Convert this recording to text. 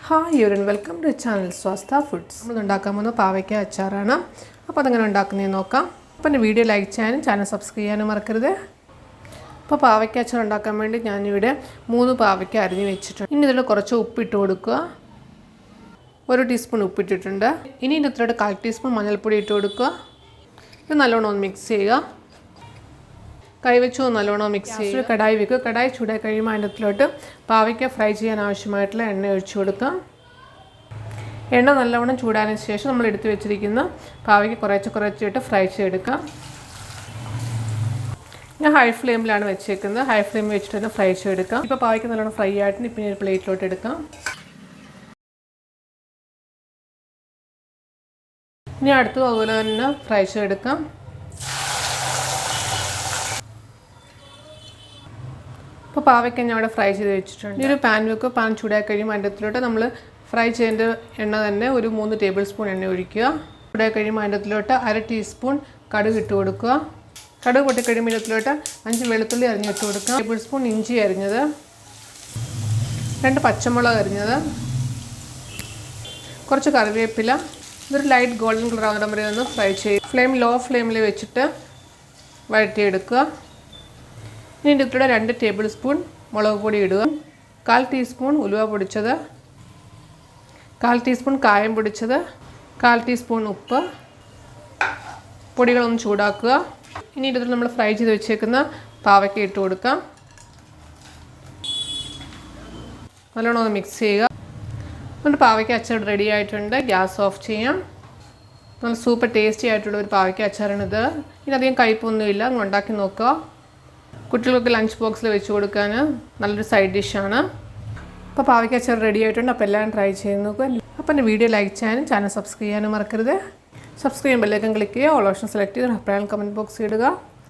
Hi everyone, welcome to channel Swastha Foods. നമ്മൾ ഉണ്ടാക്കാൻ പോകുന്ന പാവയ്ക്ക അച്ചാറാണ്. അപ്പോൾ അതെങ്ങനെ ഉണ്ടാക്കുന്നതെന്ന് നോക്കാം. അപ്പോൾ എൻ്റെ വീഡിയോ ലൈക്ക് ചെയ്യാനും ചാനൽ സബ്സ്ക്രൈബ് ചെയ്യാനും മറക്കരുത്. അപ്പോൾ പാവയ്ക്ക അച്ചാർ ഉണ്ടാക്കാൻ വേണ്ടി ഞാനിവിടെ 3 പാവയ്ക്ക അരിഞ്ഞ് വെച്ചിട്ടുണ്ട്. ഇനി ഇതിൽ കുറച്ച് ഉപ്പിട്ട് കൊടുക്കുക. 1 ടീസ്പൂൺ ഉപ്പിട്ടിട്ടുണ്ട്. ഇനി ഇതിൻ്റെ അത്രയോട് 1/4 ടീസ്പൂൺ മഞ്ഞൾപ്പൊടി ഇട്ട് കൊടുക്കുക. ഇത് നല്ലോണം ഒന്ന് മിക്സ് ചെയ്യുക. കൈവച്ച് നല്ലോണം മിക്സ് ചെയ്യുക. കടായി വെക്കുക. കടായി ചൂടായി കഴിയുമ്പോൾ അതിൻ്റെ അകത്തിലോട്ട് പാവയ്ക്ക ഫ്രൈ ചെയ്യാൻ ആവശ്യമായിട്ടുള്ള എണ്ണ ഒഴിച്ചു കൊടുക്കാം. എണ്ണ നല്ലവണ്ണം ചൂടാനതിന് ശേഷം നമ്മൾ എടുത്ത് വെച്ചിരിക്കുന്ന പാവയ്ക്ക കുറച്ചിട്ട് ഫ്രൈ ചെയ്തെടുക്കാം. ഞാൻ ഹൈ ഫ്ലെയിമിലാണ് വെച്ചേക്കുന്നത്. ഹൈ ഫ്ലെയിമിൽ വെച്ചിട്ട് തന്നെ ഫ്രൈ ചെയ്തെടുക്കാം. ഇപ്പോൾ പാവയ്ക്ക നല്ലോണം ഫ്രൈ ആയിട്ട് പിന്നെ ഒരു പ്ലേറ്റിലോട്ട് എടുക്കാം. ഇനി അടുത്തത് അതുപോലെ തന്നെ ഫ്രൈ ചെയ്തെടുക്കാം. ഇപ്പോൾ പാവയ്ക്ക ഞാൻ അവിടെ ഫ്രൈ ചെയ്ത് വെച്ചിട്ടുണ്ട്. ഈ ഒരു പാൻ വെക്കുക. പാൻ ചൂടായി കഴിയുമ്പോൾ അതിൻ്റെ അകത്തിലോട്ട് നമ്മൾ ഫ്രൈ ചെയ്യേണ്ട എണ്ണ തന്നെ ഒരു 3 ടേബിൾ സ്പൂൺ എണ്ണ ഒഴിക്കുക. ചൂടായി കഴിയുമ്പോൾ അതിൻ്റെ അകത്തിലോട്ട് 1/2 ടീസ്പൂൺ കടുക് ഇട്ട് കൊടുക്കുക. കടുക് പൊട്ടിക്കഴിയുമ്പോൾ ഇതിലോട്ട് 5 വെളുത്തുള്ളി അരിഞ്ഞിട്ട് കൊടുക്കുക. 1 ടേബിൾ സ്പൂൺ ഇഞ്ചി അരിഞ്ഞത്, 2 പച്ചമുളക് അരിഞ്ഞത്, കുറച്ച് കറിവേപ്പില. ഇതൊരു ലൈറ്റ് ഗോൾഡൻ കളർ ആവുന്ന വരെ ഒന്ന് ഫ്രൈ ചെയ്യും. ലോ ഫ്ലെയിമിൽ വെച്ചിട്ട് വഴറ്റിയെടുക്കുക. ഇനി ഇതിൻ്റെ കൂടെ 2 ടേബിൾ സ്പൂൺ മുളക് പൊടി ഇടുക. 1/4 ടീസ്പൂൺ ഉലുവ പൊടിച്ചത്, 1/4 ടീസ്പൂൺ കായം പൊടിച്ചത്, 1/4 ടീസ്പൂൺ ഉപ്പ്. പൊടികളൊന്ന് ചൂടാക്കുക. ഇനി ഇതിൽ നമ്മൾ ഫ്രൈ ചെയ്ത് വെച്ചേക്കുന്ന പാവയ്ക്ക ഇട്ട് കൊടുക്കാം. നല്ലോണം ഒന്ന് മിക്സ് ചെയ്യുക. നമ്മുടെ പാവയ്ക്ക അച്ചാർ റെഡി ആയിട്ടുണ്ട്. ഗ്യാസ് ഓഫ് ചെയ്യാം. നല്ല സൂപ്പർ ടേസ്റ്റി ആയിട്ടുള്ള ഒരു പാവയ്ക്ക അച്ചാറാണിത്. ഇതിനധികം കയ്പൊന്നുമില്ല. നിങ്ങൾ ഉണ്ടാക്കി നോക്കുക. കുട്ടികൾക്ക് ലഞ്ച് ബോക്സിൽ വെച്ച് കൊടുക്കാൻ നല്ലൊരു സൈഡ് ഡിഷാണ്. അപ്പോൾ പാവയ്ക്ക അച്ചാർ റെഡി ആയിട്ടുണ്ട്. അപ്പോൾ എല്ലാവരും ട്രൈ ചെയ്ത് നോക്കുക. അപ്പോൾ എൻ്റെ വീഡിയോ ലൈക്ക് ചെയ്യാനും ചാനൽ സബ്സ്ക്രൈബ് ചെയ്യാനും മറക്കരുത്. സബ്സ്ക്രൈബ് ചെയ്യുമ്പോൾ ബെല്ലൈക്കൺ ക്ലിക്ക് ചെയ്യുക. ഓൾ ഓപ്ഷൻ സെലക്ട് ചെയ്ത് അഭിപ്രായം കമൻറ്റ് ബോക്സിൽ ഇടുക.